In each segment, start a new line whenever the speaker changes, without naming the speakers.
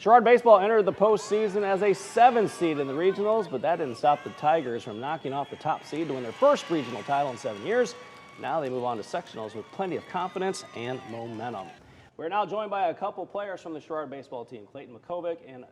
Sherrard Baseball entered the postseason as a 7 seed in the regionals, but that didn't stop the Tigers from knocking off the top seed to win their first regional title in 7 years. Now they move on to sectionals with plenty of confidence and momentum. We're now joined by a couple players from the Sherrard Baseball team, Clayton McCovic and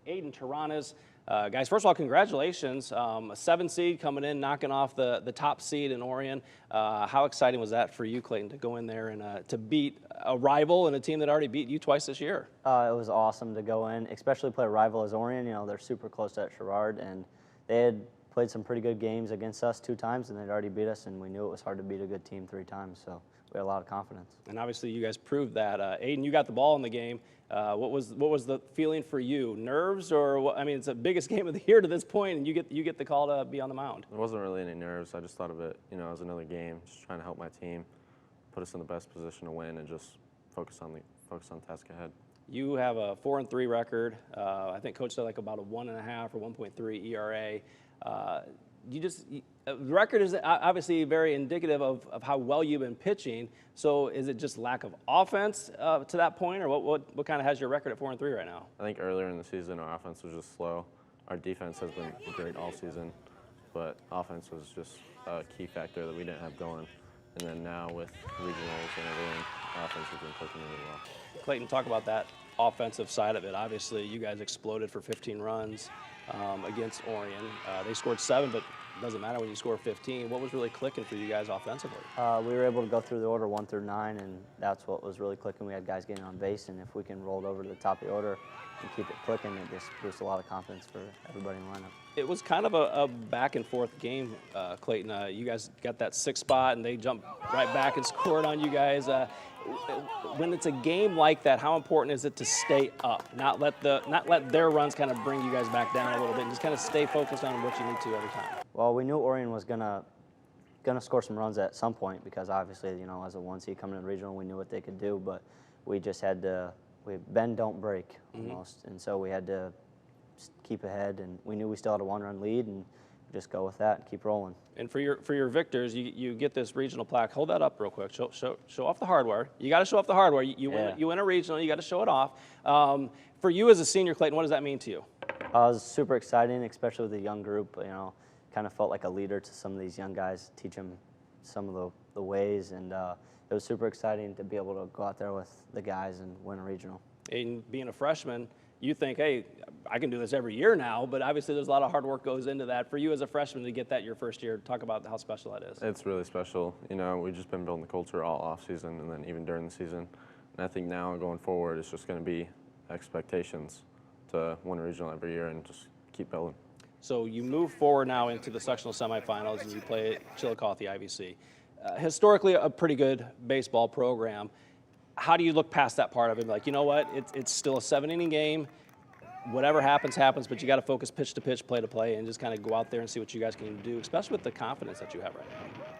Aiden Taranas. Guys, first of all, congratulations. A 7 seed coming in, knocking off the top seed in Orion. How exciting was that for you, Clayton, to go in there and to beat a rival and a team that already beat you twice this year?
It was awesome to go in, especially play a rival as Orion. You know, they're super close at Sherrard, and they had played some pretty good games against us 2 times, and they'd already beat us, and we knew it was hard to beat a good team 3 times, so we had a lot of confidence.
And obviously you guys proved that. Aiden, you got the ball in the game. What was the feeling for you? Nerves, or what? I mean, it's the biggest game of the year to this point, and you get the call to be on the mound.
There wasn't really any nerves. I just thought of it, you know, as another game, just trying to help my team, put us in the best position to win, and just focus on the task ahead.
You have a 4-3 record. I think Coach said like about a 1.5 or 1.3 ERA. The record is obviously very indicative of how well you've been pitching. So is it just lack of offense to that point, or what kind of has your record at 4-3 right now?
I think earlier in the season our offense was just slow. Our defense has been great all season, but offense was just a key factor that we didn't have going. And then now with regionals and everything, offense has been clicking really well.
Clayton, talk about that offensive side of it. Obviously, you guys exploded for 15 runs against Orion. They scored 7, but it doesn't matter when you score 15. What was really clicking for you guys offensively?
We were able to go through the order 1 through 9, and that's what was really clicking. We had guys getting on base, and if we can roll it over to the top of the order and keep it clicking, it just boosts a lot of confidence for everybody in the lineup.
It was kind of a back-and-forth game, Clayton. You guys got that 6th spot, and they jumped right back and scored on you guys. When it's a game like that, how important is it to stay up, not let their runs kind of bring you guys back down a little bit, and just kind of stay focused on what you need to every time?
Well, we knew Orion was gonna score some runs at some point, because obviously, you know, as a 1 seed coming in regional, we knew what they could do, but we just had to bend, don't break almost, and so we had to keep ahead, and we knew we still had a 1-run lead, and just go with that and keep rolling.
And for your victors, you get this regional plaque. Hold that up real quick. Show off the hardware. You got to show off the hardware. You win a regional. You got to show it off. For you as a senior, Clayton, what does that mean to you?
It was super exciting, especially with a young group. You know, kind of felt like a leader to some of these young guys, teach them some of the ways, and it was super exciting to be able to go out there with the guys and win a regional.
And being a freshman, you think, hey, I can do this every year now, but obviously there's a lot of hard work goes into that. For you as a freshman to get that your first year, talk about how special that is.
It's really special. You know, we've just been building the culture all off season and then even during the season. And I think now going forward, it's just going to be expectations to win a regional every year and just keep building.
So you move forward now into the sectional semifinals and you play Chillicothe IVC. Historically, a pretty good baseball program. How do you look past that part of it? Like, you know what, it's still a 7-inning game. Whatever happens, happens, but you got to focus pitch to pitch, play to play, and just kind of go out there and see what you guys can do, especially with the confidence that you have right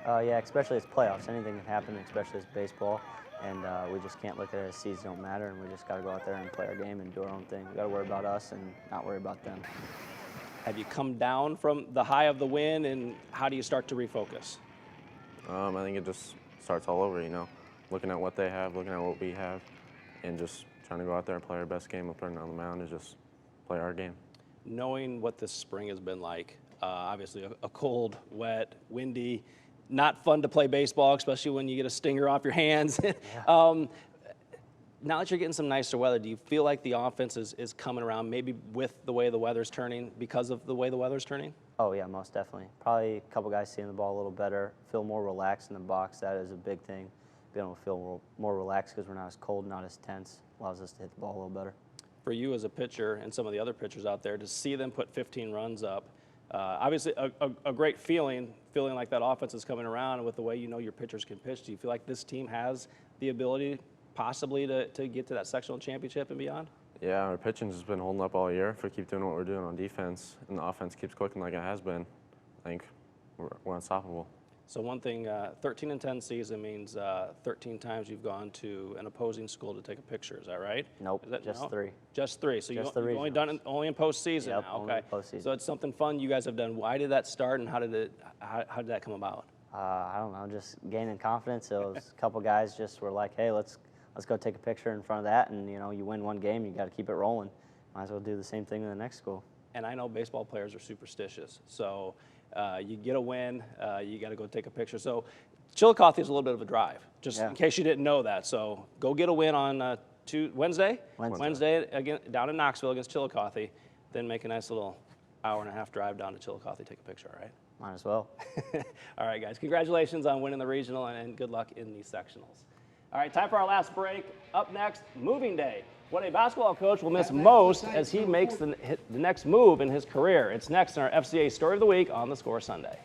now.
Yeah, especially as playoffs. Anything can happen, especially as baseball, and we just can't look at it as seasons don't matter, and we just got to go out there and play our game and do our own thing. We got to worry about us and not worry about them.
Have you come down from the high of the win, and how do you start to refocus?
I think it just starts all over, you know, looking at what they have, looking at what we have, and just trying to go out there and play our best game up there on the mound and just play our game.
Knowing what this spring has been like, obviously a cold, wet, windy, not fun to play baseball, especially when you get a stinger off your hands. Yeah. Now that you're getting some nicer weather, do you feel like the offense is coming around, maybe with the way the weather's turning, because of the way the weather's turning?
Oh, yeah, most definitely. Probably a couple guys seeing the ball a little better, feel more relaxed in the box. That is a big thing. Being able to feel more relaxed because we're not as cold, not as tense, allows us to hit the ball a little better.
For you as a pitcher and some of the other pitchers out there, to see them put 15 runs up, obviously a great feeling like that offense is coming around, and with the way you know your pitchers can pitch, do you feel like this team has the ability possibly to get to that sectional championship and beyond?
Yeah, our pitching has been holding up all year. If we keep doing what we're doing on defense and the offense keeps clicking like it has been, I think we're unstoppable.
So one thing, 13-10 season means 13 times you've gone to an opposing school to take a picture. Is that right?
Nope, just 3.
Just 3. So you've only done it only in postseason
yep,
now.
Only
okay.
Postseason.
So it's something fun you guys have done. Why did that start, and how did that come about?
I don't know, just gaining confidence. It was a couple guys just were like, hey, let's go take a picture in front of that, and you know, you win one game, you got to keep it rolling. might as well do the same thing in the next school.
And I know baseball players are superstitious, so you get a win, you got to go take a picture. So Chillicothe is a little bit of a drive, just in case you didn't know that. So go get a win on Wednesday again down in Knoxville against Chillicothe, then make a nice little hour-and-a-half drive down to Chillicothe, take a picture, all right?
Might as well.
All right, guys, congratulations on winning the regional and good luck in these sectionals. All right, time for our last break. Up next, moving day. What a basketball coach will miss most as he makes the next move in his career. It's next in our FCA Story of the Week on The Score Sunday.